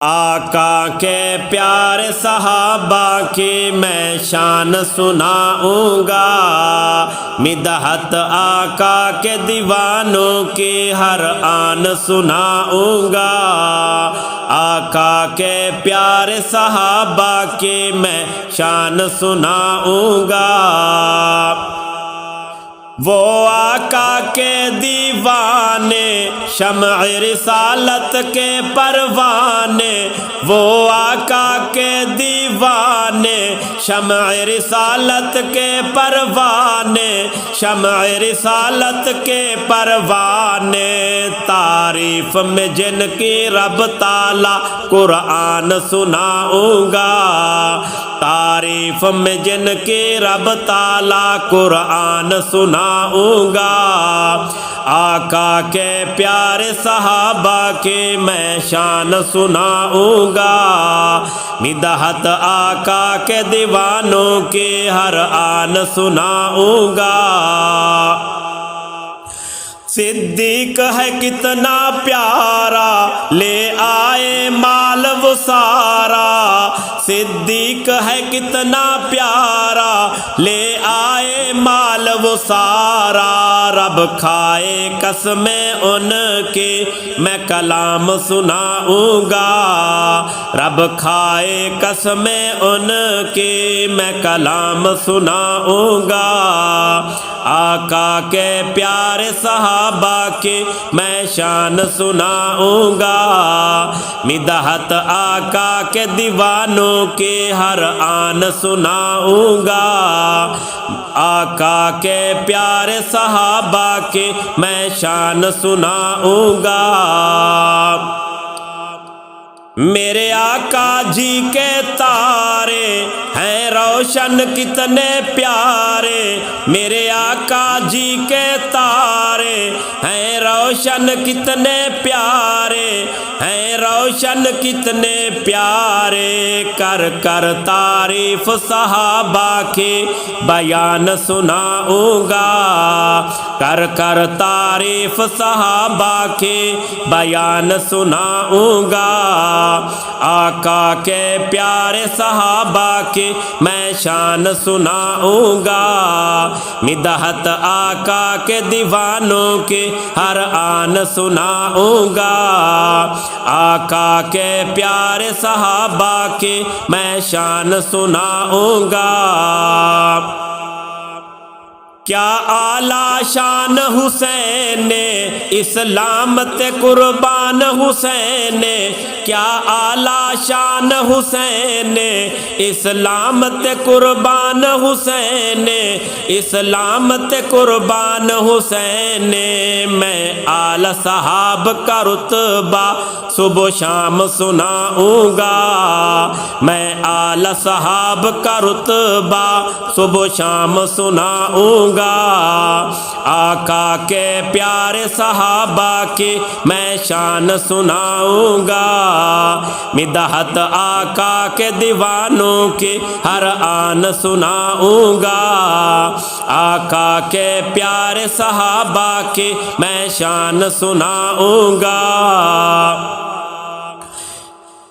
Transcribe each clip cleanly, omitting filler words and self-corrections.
آقا کے پیارے صحابہ کی میں شان سناؤں گا، مدحت آقا کے دیوانوں کی ہر آن سناؤں گا۔ آقا کے پیارے صحابہ کی میں شان سناؤں گا، وہ آقا کے دیوانے شمع رسالت کے پروانے، وہ آقا کے دیوانے شمع رسالت کے پروانے، شمع رسالت کے پروانے، تعریف میں جن کی رب تعالی قرآن سناؤں گا، تعریف میں جن کی رب تعالی قرآن سناؤں گا۔ آقا کے پیارے صحابہ کی میں شان سناؤں گا، مدحت آقا کے دیوانوں کی ہر آن سناؤں گا۔ صدیق ہے کتنا پیارا، لے آئے مال وہ سارا، صدیق ہے کتنا پیارا، لے آئے مال وہ سارا، رب کھائے قسمیں ان کی میں کلام سناؤں گا، رب کھائے قسمیں ان کی میں کلام سناؤں گا۔ آقا کے پیارے صحابہ کی میں شان سناؤں گا، مدحت آقا کے دیوانوں کی ہر آن سناؤں گا۔ آقا کے پیارے صحابہ کی میں شان سناؤں گا، میرے آقا جی کے تارے ہیں روشن کتنے پیارے، میرے آقا جی کے تارے ہیں روشن کتنے پیارے، ہیں روشن کتنے پیارے، کر کر تعریف صحابہ کی بیان سناؤں گا، کر کر تعریف صحابہ کی بیان سناؤں گا۔ آقا کے پیارے صحابہ کی میں شان سناؤں گا، مدحت آقا کے دیوانوں کی ہر آن سناؤں گا۔ آقا کے پیارے صحابہ کی میں شان سناؤں گا، کیا اعلیٰ شان حسین اسلام تے قربان حسین، کیا اعلیٰ شان حسین اسلام تے قربان حسین، اسلام تے قربان حسین، میں اعلیٰ صحاب کا رتبہ صبح شام سناؤں گا، میں اعلیٰ صحاب کا رتبہ صبح شام سناؤں گا۔ آقا کے پیارے صحابہ کی میں شان سناؤں گا، مدحت آقا کے دیوانوں کی ہر آن سناؤں گا۔ آقا کے پیارے صحابہ کی میں شان سناؤں گا،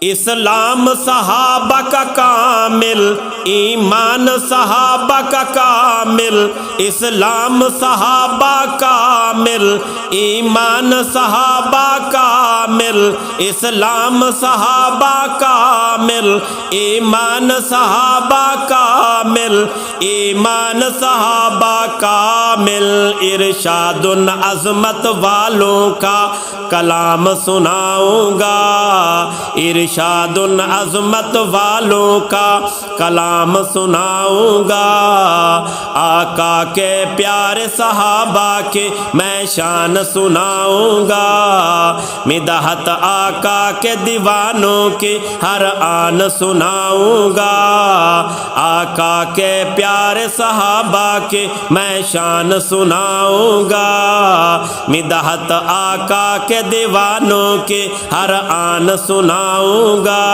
اسلام صحابہ کا کامل، ایمان صحابہ کا کامل، اسلام صحابہ کامل، ایمان صحابہ کامل، اسلام صحابہ کامل، ایمان صحابہ کامل، ایمان صحابہ کامل، ارشاد عظمت والوں کا کلام سناؤں گا، ارشاد عظمت والوں کا کلام سناؤں گا۔ آقا کے پیارے صحابہ کی میں شان سناؤں گا، مدحت آقا کے دیوانوں کی ہر آن سناؤں گا۔ آقا کے پیارے صحابہ کی میں شان سناؤں گا، مدحت آقا کے دیوانوں کی ہر آن سناؤں گا۔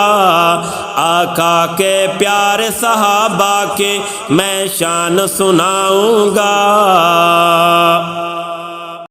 آقا کے پیارے صحابہ کی میں شان سناؤں گا۔